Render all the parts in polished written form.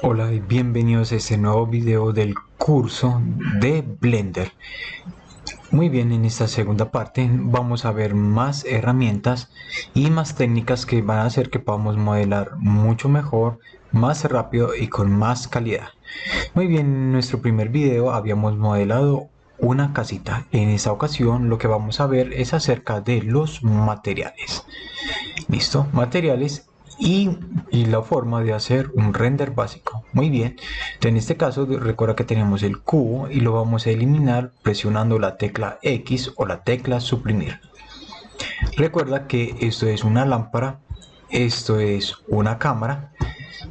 Hola y bienvenidos a este nuevo video del curso de Blender. Muy bien, en esta segunda parte vamos a ver más herramientas y más técnicas que van a hacer que podamos modelar mucho mejor, más rápido y con más calidad. Muy bien, en nuestro primer video habíamos modelado una casita. En esta ocasión lo que vamos a ver es acerca de los materiales. ¿Listo? Materiales y la forma de hacer un render básico. Muy bien, entonces en este caso recuerda que tenemos el cubo y lo vamos a eliminar presionando la tecla X o la tecla suprimir. Recuerda que esto es una lámpara, esto es una cámara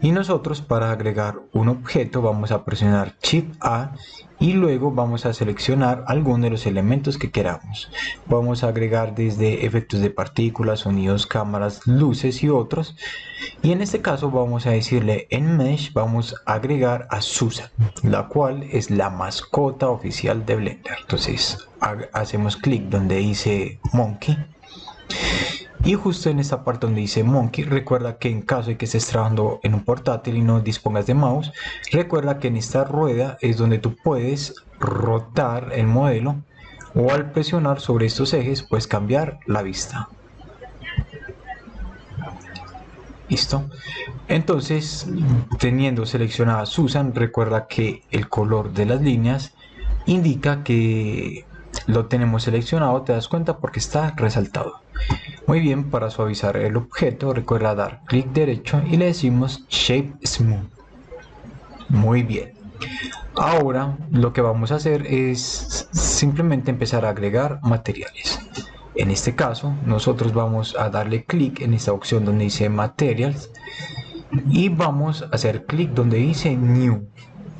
y nosotros para agregar un objeto vamos a presionar Shift A y luego vamos a seleccionar alguno de los elementos que queramos. Vamos a agregar desde efectos de partículas, sonidos, cámaras, luces y otros. Y en este caso vamos a decirle en Mesh, vamos a agregar a Susan, la cual es la mascota oficial de Blender. Entonces hacemos clic donde dice Monkey. Y justo en esta parte donde dice Monkey, recuerda que en caso de que estés trabajando en un portátil y no dispongas de mouse, recuerda que en esta rueda es donde tú puedes rotar el modelo o al presionar sobre estos ejes puedes cambiar la vista. Listo. Entonces, teniendo seleccionada Susan, recuerda que el color de las líneas indica que lo tenemos seleccionado, te das cuenta porque está resaltado. Muy bien, para suavizar el objeto, recuerda dar clic derecho y le decimos Shape Smooth. Muy bien. Ahora lo que vamos a hacer es simplemente empezar a agregar materiales. En este caso, nosotros vamos a darle clic en esta opción donde dice Materials y vamos a hacer clic donde dice New.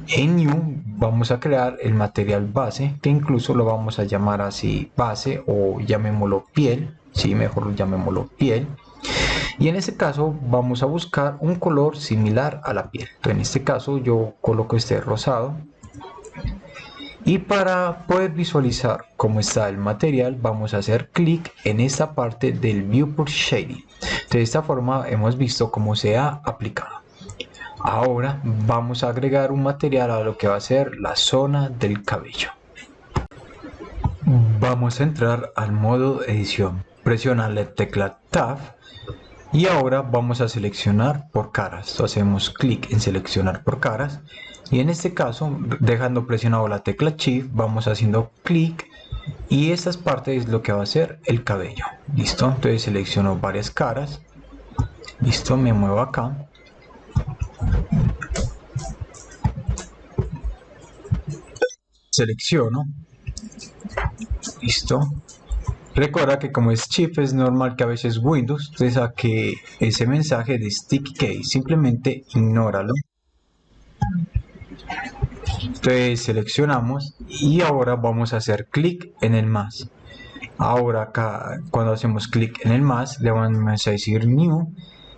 En New vamos a crear el material base, que incluso lo vamos a llamar así base o llamémoslo piel. Sí, mejor llamémoslo piel. Y en este caso vamos a buscar un color similar a la piel. Entonces, en este caso yo coloco este rosado. Y para poder visualizar cómo está el material, vamos a hacer clic en esta parte del Viewport Shading. De esta forma hemos visto cómo se ha aplicado. Ahora vamos a agregar un material a lo que va a ser la zona del cabello. Vamos a entrar al modo edición. Presiona la tecla Tab y ahora vamos a seleccionar por caras. Entonces, hacemos clic en seleccionar por caras y en este caso, dejando presionado la tecla Shift, vamos haciendo clic y estas partes es lo que va a ser el cabello. Listo, entonces selecciono varias caras. Listo, me muevo acá. Selecciono. Listo. Recuerda que como es Shift es normal que a veces Windows te saque ese mensaje de Sticky Key. Simplemente ignóralo. Entonces seleccionamos y ahora vamos a hacer clic en el más. Ahora acá cuando hacemos clic en el más le vamos a decir New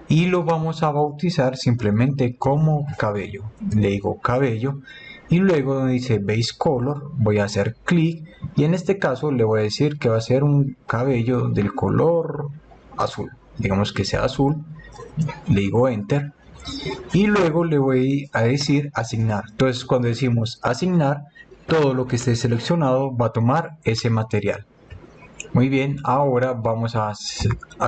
y lo vamos a bautizar simplemente como cabello. Le digo cabello y luego donde dice Base Color voy a hacer clic y en este caso le voy a decir que va a ser un cabello del color azul. Digamos que sea azul. Le digo Enter. Y luego le voy a decir asignar. Entonces cuando decimos asignar, todo lo que esté seleccionado va a tomar ese material. Muy bien, ahora vamos a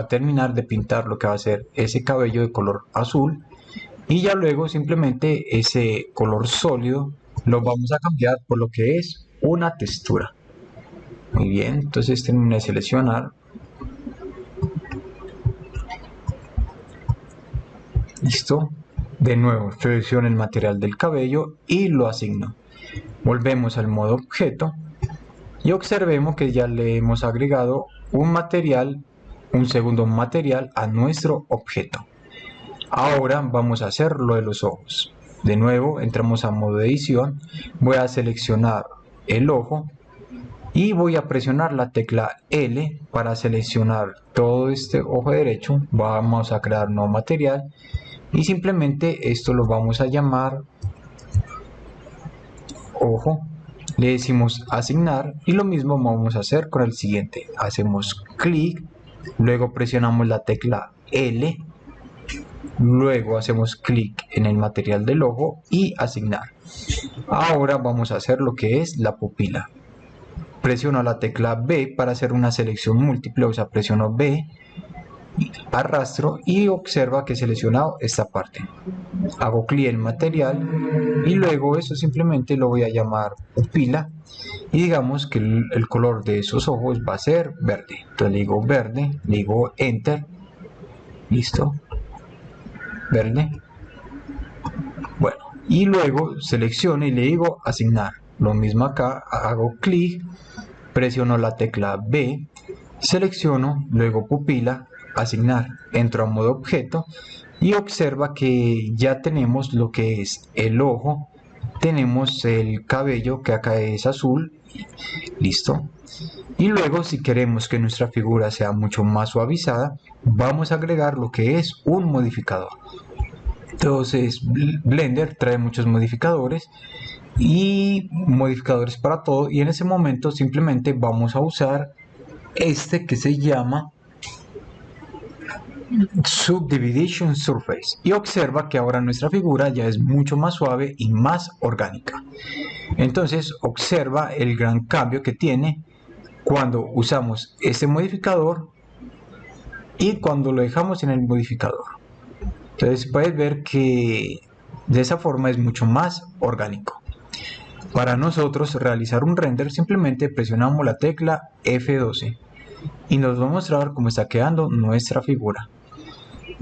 terminar de pintar lo que va a ser ese cabello de color azul. Y ya luego simplemente ese color sólido lo vamos a cambiar por lo que es una textura. Muy bien, entonces termino de seleccionar. Listo. De nuevo selecciono el material del cabello y lo asigno. Volvemos al modo objeto y observemos que ya le hemos agregado un material, un segundo material a nuestro objeto. Ahora vamos a hacer lo de los ojos. De nuevo entramos a modo edición, voy a seleccionar el ojo y voy a presionar la tecla L para seleccionar todo este ojo derecho. Vamos a crear un nuevo material y simplemente esto lo vamos a llamar ojo. Le decimos asignar y lo mismo vamos a hacer con el siguiente. Hacemos clic, luego presionamos la tecla L luego hacemos clic en el material del ojo y asignar. Ahora vamos a hacer lo que es la pupila. Presiono la tecla B para hacer una selección múltiple, o sea, presiono B, arrastro y observa que he seleccionado esta parte. Hago clic en material y luego eso simplemente lo voy a llamar pupila y digamos que el color de esos ojos va a ser verde. Entonces le digo verde, le digo enter, listo, verde. Bueno, y luego selecciono y le digo asignar. Lo mismo acá, hago clic, presiono la tecla B, selecciono, luego pupila, asignar, entro a modo objeto y observa que ya tenemos lo que es el ojo, tenemos el cabello que acá es azul, listo. Y luego si queremos que nuestra figura sea mucho más suavizada, vamos a agregar lo que es un modificador. Entonces Blender trae muchos modificadores y modificadores para todo, y en ese momento simplemente vamos a usar este que se llama Subdivision Surface y observa que ahora nuestra figura ya es mucho más suave y más orgánica. Entonces observa el gran cambio que tiene cuando usamos este modificador y cuando lo dejamos en el modificador. Entonces puedes ver que de esa forma es mucho más orgánico. Para nosotros realizar un render simplemente presionamos la tecla F12 y nos va a mostrar cómo está quedando nuestra figura.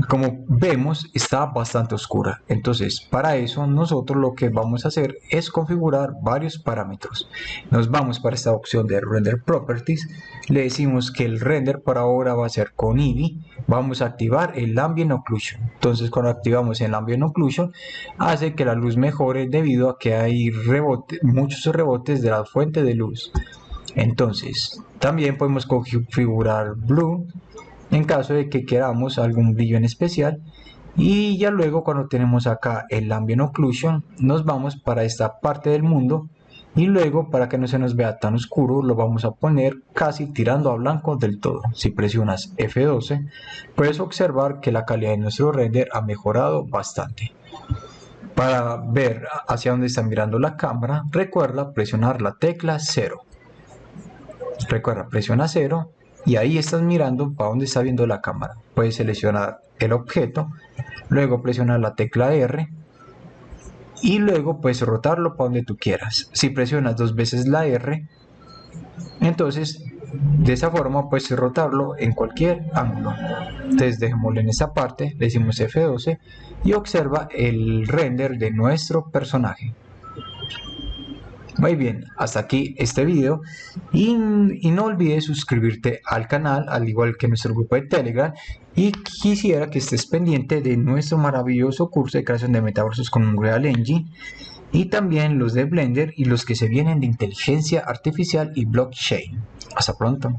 Como vemos, está bastante oscura, entonces para eso nosotros lo que vamos a hacer es configurar varios parámetros. Nos vamos para esta opción de Render Properties, le decimos que el render por ahora va a ser con Eevee, vamos a activar el Ambient Occlusion. Entonces cuando activamos el Ambient Occlusion hace que la luz mejore debido a que hay muchos rebotes de la fuente de luz. Entonces también podemos configurar Blue en caso de que queramos algún brillo en especial, y ya luego cuando tenemos acá el Ambient Occlusion nos vamos para esta parte del mundo y luego para que no se nos vea tan oscuro lo vamos a poner casi tirando a blanco del todo. Si presionas F12 puedes observar que la calidad de nuestro render ha mejorado bastante. Para ver hacia dónde está mirando la cámara, recuerda presionar la tecla 0. Recuerda, presiona 0 y ahí estás mirando para dónde está viendo la cámara. Puedes seleccionar el objeto, luego presionar la tecla R y luego puedes rotarlo para donde tú quieras. Si presionas 2 veces la R, entonces de esa forma puedes rotarlo en cualquier ángulo. Entonces dejémoslo en esta parte, le decimos F12 y observa el render de nuestro personaje. Muy bien, hasta aquí este video y no olvides suscribirte al canal, al igual que nuestro grupo de Telegram, y quisiera que estés pendiente de nuestro maravilloso curso de creación de metaversos con Unreal Engine y también los de Blender y los que se vienen de inteligencia artificial y blockchain. Hasta pronto.